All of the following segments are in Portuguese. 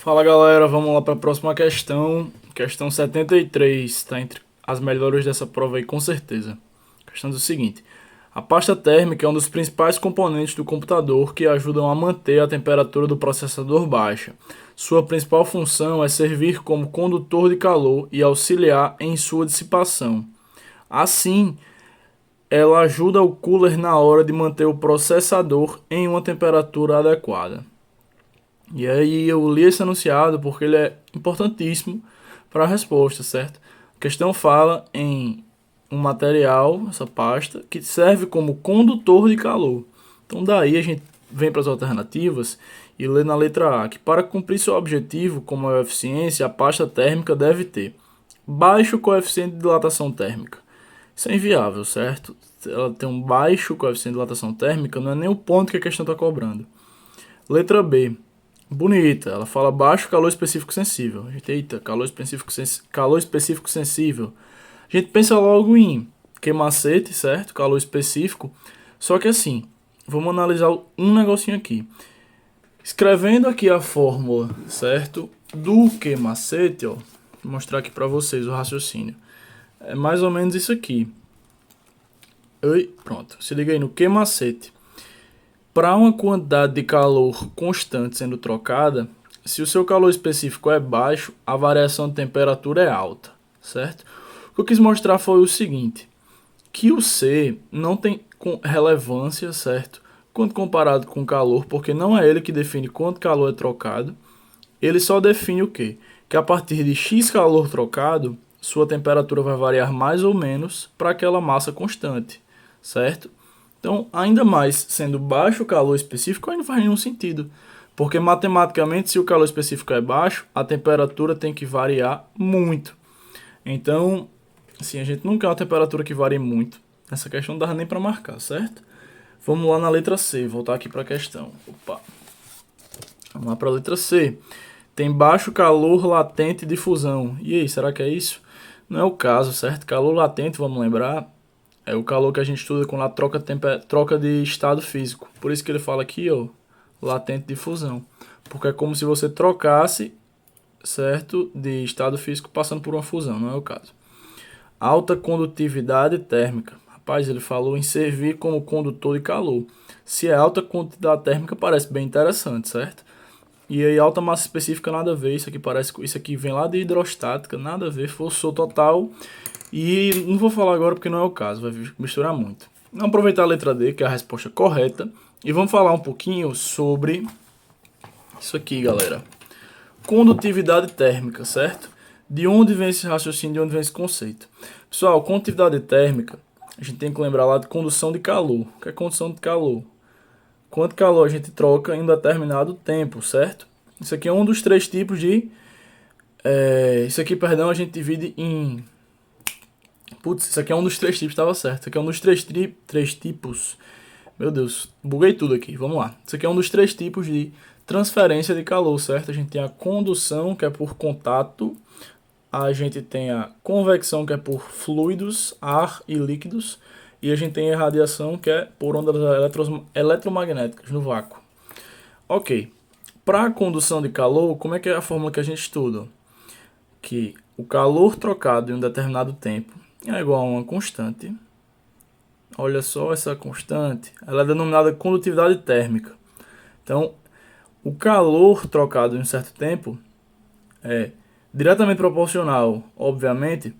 Fala galera, vamos lá para a próxima questão. Questão 73, está entre as melhores dessa prova aí com certeza. A questão diz o seguinte: a pasta térmica é um dos principais componentes do computador que ajudam a manter a temperatura do processador baixa. Sua principal função é servir como condutor de calor e auxiliar em sua dissipação. Assim, ela ajuda o cooler na hora de manter o processador em uma temperatura adequada. E aí eu li esse enunciado porque ele é importantíssimo para a resposta, certo? A questão fala em um material, essa pasta, que serve como condutor de calor. Então daí a gente vem para as alternativas e lê na letra A que para cumprir seu objetivo, como é a eficiência, a pasta térmica deve ter baixo coeficiente de dilatação térmica. Isso é inviável, certo? Ela tem um baixo coeficiente de dilatação térmica, não é nem o ponto que a questão está cobrando. Letra B. Bonita, ela fala baixo calor específico sensível. Eita, calor específico sensível. A gente pensa logo em queimacete, certo? Calor específico. Só que assim, vamos analisar um negocinho aqui. Escrevendo aqui a fórmula, certo? Do queimacete, ó. Vou mostrar aqui para vocês o raciocínio. É mais ou menos isso aqui. Oi, pronto. Se liga aí no queimacete. Para uma quantidade de calor constante sendo trocada, se o seu calor específico é baixo, a variação de temperatura é alta, certo? O que eu quis mostrar foi o seguinte, que o C não tem relevância, certo? Quando comparado com o calor, porque não é ele que define quanto calor é trocado, ele só define o quê? Que a partir de X calor trocado, sua temperatura vai variar mais ou menos para aquela massa constante, certo? Então, ainda mais sendo baixo o calor específico, aí não faz nenhum sentido. Porque matematicamente, se o calor específico é baixo, a temperatura tem que variar muito. Então, assim, a gente não quer uma temperatura que varie muito. Essa questão não dá nem para marcar, certo? Vamos lá na letra C, voltar aqui para a questão. Opa. Vamos lá para a letra C. Tem baixo calor latente de fusão. E aí, será que é isso? Não é o caso, certo? Calor latente, vamos lembrar, é o calor que a gente estuda quando a troca de estado físico. Por isso que ele fala aqui, ó, latente de fusão. Porque é como se você trocasse, certo, de estado físico passando por uma fusão, não é o caso. Alta condutividade térmica. Rapaz, ele falou em servir como condutor de calor. Se é alta quantidade térmica, parece bem interessante, certo? E aí alta massa específica, nada a ver. Isso aqui vem lá de hidrostática, nada a ver, forçou total. E não vou falar agora porque não é o caso, vai misturar muito. Vamos aproveitar a letra D, que é a resposta correta, e vamos falar um pouquinho sobre isso aqui, galera. Condutividade térmica, certo? De onde vem esse raciocínio, de onde vem esse conceito? Pessoal, condutividade térmica, a gente tem que lembrar lá de condução de calor. O que é condução de calor? Quanto calor a gente troca em um determinado tempo, certo? Isso aqui é um dos três tipos de... perdão, a gente divide em... Putz, isso aqui é um dos três tipos, estava certo. Isso aqui é um dos três tipos. Meu Deus, buguei tudo aqui. Vamos lá. Isso aqui é um dos três tipos de transferência de calor, certo? A gente tem a condução, que é por contato. A gente tem a convecção, que é por fluidos, ar e líquidos. E a gente tem a radiação, que é por ondas eletromagnéticas, no vácuo. Ok. Para a condução de calor, como é que é a fórmula que a gente estuda? Que o calor trocado em um determinado tempo é igual a uma constante. Olha só essa constante. Ela é denominada condutividade térmica. Então, o calor trocado em um certo tempo é diretamente proporcional, obviamente,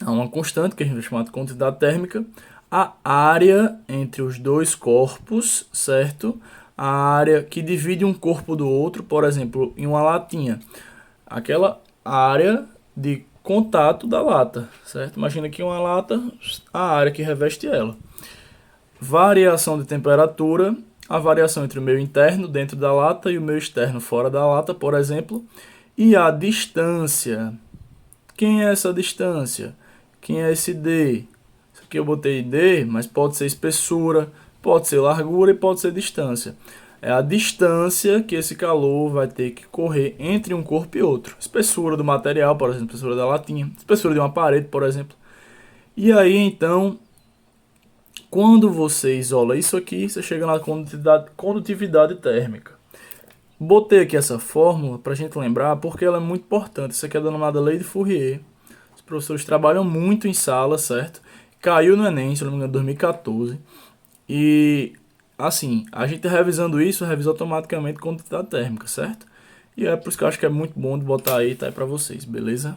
a uma constante, que a gente vai chamar de condutividade térmica, a área entre os dois corpos, certo? A área que divide um corpo do outro, por exemplo, em uma latinha. Aquela área de contato da lata, certo? Imagina aqui uma lata, a área que reveste ela. Variação de temperatura, a variação entre o meio interno dentro da lata e o meio externo fora da lata, por exemplo. E a distância. Quem é essa distância? Quem é esse D? Isso aqui eu botei D, mas pode ser espessura, pode ser largura e pode ser distância. É a distância que esse calor vai ter que correr entre um corpo e outro. Espessura do material, por exemplo, espessura da latinha, espessura de uma parede, por exemplo. E aí, então, quando você isola isso aqui, você chega na condutividade térmica. Botei aqui essa fórmula para a gente lembrar porque ela é muito importante. Isso aqui é a denominada Lei de Fourier. Os professores trabalham muito em sala, certo? Caiu no Enem, se não me engano, em 2014. E, assim, a gente revisando isso, revisa automaticamente quantidade térmica, certo? E é por isso que eu acho que é muito bom de botar aí, tá aí pra vocês, beleza?